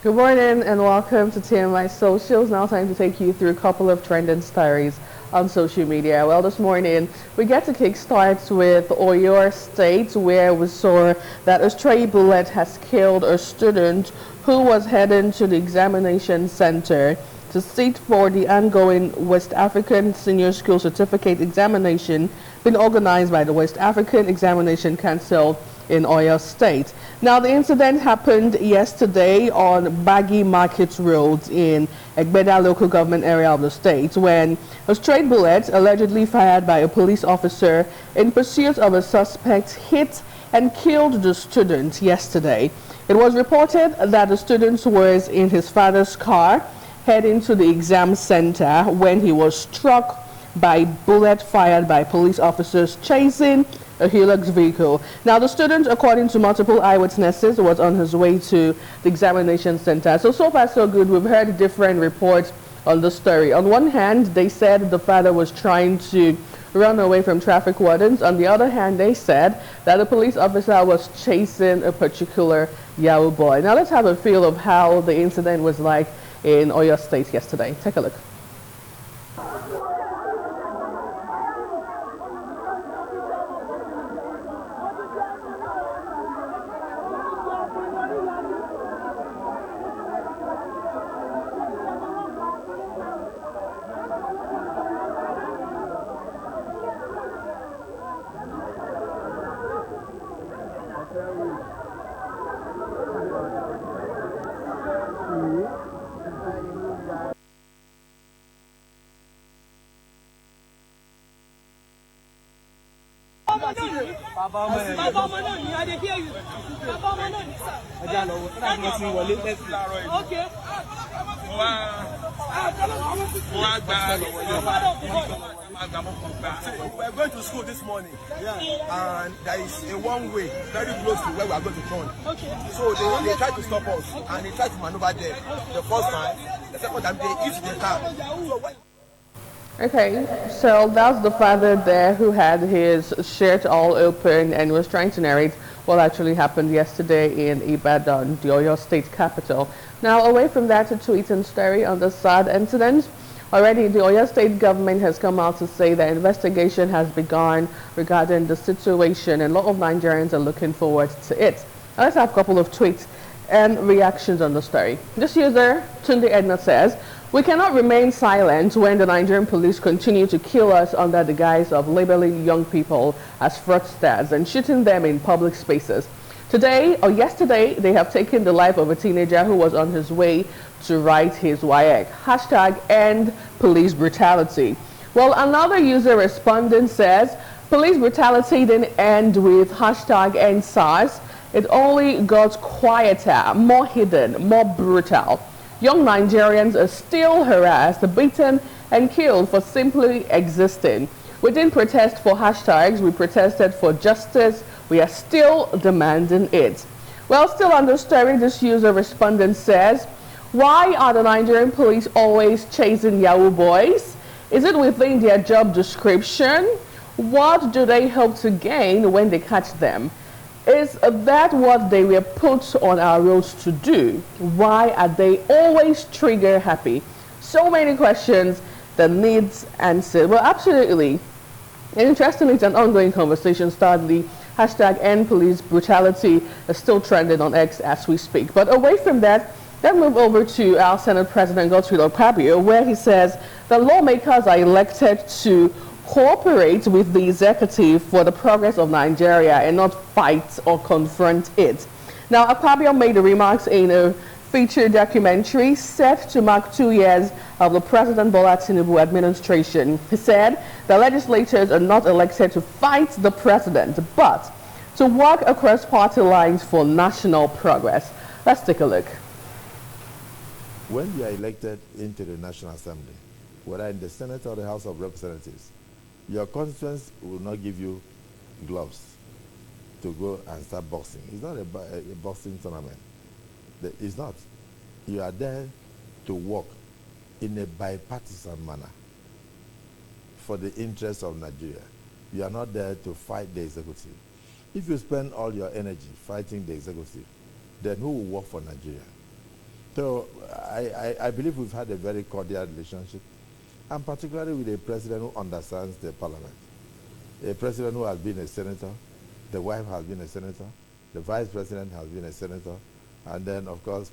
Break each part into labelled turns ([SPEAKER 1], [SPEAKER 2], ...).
[SPEAKER 1] Good morning and welcome to TMI Socials. Now time to take you through a couple of trending stories on social media. Well, this morning we get to kickstart with Oyo State, where we saw that a stray bullet has killed a student who was heading to the examination center to sit for the ongoing West African Senior School Certificate examination being organized by the West African Examination Council in Oyo State. Now, the incident happened yesterday on Gbagi Market Road in Egbeda Local Government Area of the state when a stray bullet allegedly fired by a police officer in pursuit of a suspect hit and killed the student yesterday. It was reported that the student was in his father's car heading to the exam center when he was struck by bullet fired by police officers chasing a Hilux vehicle. Now, the student, according to multiple eyewitnesses, was on his way to the examination center. So far, so good. We've heard different reports on the story. On one hand, they said the father was trying to run away from traffic wardens. On the other hand, they said that the police officer was chasing a particular Yahoo boy. Now, let's have a feel of how the incident was like in Oyo State yesterday. Take a look.
[SPEAKER 2] We're going to school this morning, and there is a one way very close to where we are going to turn. So they tried to stop us, and they tried to maneuver there. The first time, the second time they hit the car.
[SPEAKER 1] Okay, so that's the father there who had his shirt all open and was trying to narrate what actually happened yesterday in Ibadan, the Oyo State capital. Now, away from that, a tweet and story on the sad incident. Already, the Oyo State government has come out to say that investigation has begun regarding the situation, and a lot of Nigerians are looking forward to it. Now, let's have a couple of tweets and reactions on the story. This user, Tunde Edna, says, "We cannot remain silent when the Nigerian police continue to kill us under the guise of labeling young people as fraudsters and shooting them in public spaces. Today or yesterday, they have taken the life of a teenager who was on his way to write his WAEC. Hashtag end police brutality." Well, another user responding says, "Police brutality didn't end with hashtag end SARS. It only got quieter, more hidden, more brutal. Young Nigerians are still harassed, beaten, and killed for simply existing. We didn't protest for hashtags, we protested for justice. We are still demanding it." Well, still on the story, this user respondent says, "Why are the Nigerian police always chasing Yahoo boys? Is it within their job description? What do they hope to gain when they catch them? Is that what they were put on our roads to do? Why are they always trigger happy?" So many questions that needs answered. Well, absolutely. And interestingly, it's an ongoing conversation. Sadly, hashtag end police brutality is still trending on X as we speak. But away from that, let's move over to our Senate President Godswill Akpabio, where he says the lawmakers are elected to cooperate with the executive for the progress of Nigeria and not fight or confront it. Now, Akpabio made the remarks in a feature documentary set to mark 2 years of the President Bola Tinubu administration. He said the legislators are not elected to fight the president, but to work across party lines for national progress. Let's take a look.
[SPEAKER 3] When you are elected into the National Assembly, whether in the Senate or the House of Representatives, your constituents will not give you gloves to go and start boxing. It's not a boxing tournament. It's not. You are there to work in a bipartisan manner for the interests of Nigeria. You are not there to fight the executive. If you spend all your energy fighting the executive, then who will work for Nigeria? So I believe we've had a very cordial relationship, and particularly with a president who understands the parliament. A president who has been a senator, the wife has been a senator, the vice president has been a senator, and then, of course,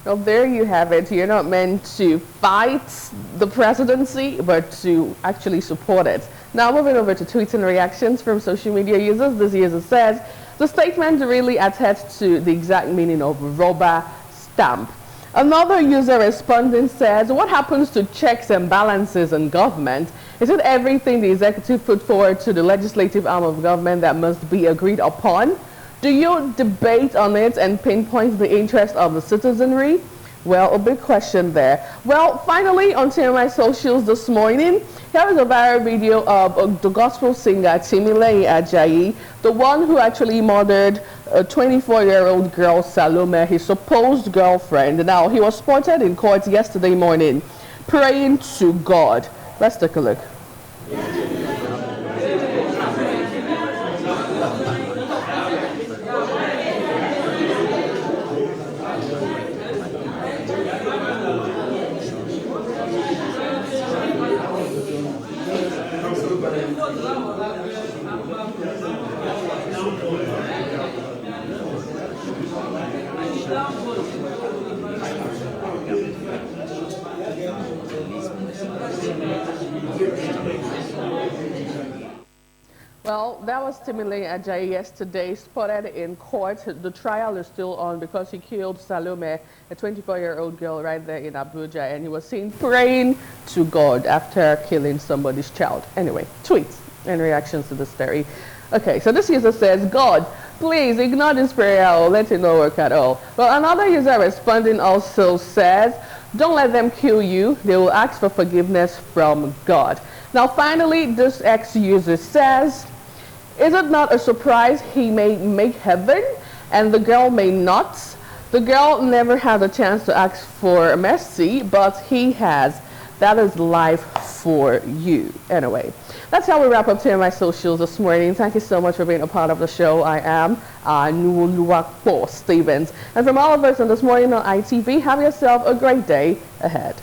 [SPEAKER 1] well, there you have it. You're not meant to fight the presidency, but to actually support it. Now, moving over to tweets and reactions from social media users. This user says, the statement really attests to the exact meaning of rubber stamp. Another user responding says, what happens to checks and balances in government? Is it everything the executive put forward to the legislative arm of government that must be agreed upon? Do you debate on it and pinpoint the interest of the citizenry? Well, a big question there. Well, finally, on TMI socials this morning, here is a viral video of the gospel singer Timilei Ajayi, the one who actually murdered a 24-year-old girl, Salome, his supposed girlfriend. Now, he was spotted in court yesterday morning praying to God. Let's take a look. Well, that was Timilei Ajayi yesterday, spotted in court. The trial is still on because he killed Salome, a 24-year-old girl right there in Abuja, and he was seen praying to God after killing somebody's child. Anyway, tweets and reactions to the story. Okay, so this user says, God, please ignore this prayer or let it not work at all. Well, another user responding also says, don't let them kill you. They will ask for forgiveness from God. Now, finally, this ex-user says, is it not a surprise he may make heaven and the girl may not? The girl never had a chance to ask for mercy, but he has. That is life for you. Anyway, that's how we wrap up TMI Socials this morning. Thank you so much for being a part of the show. I am Nuoluwakpo Stevens. And from all of us on This Morning on ITV, have yourself a great day ahead.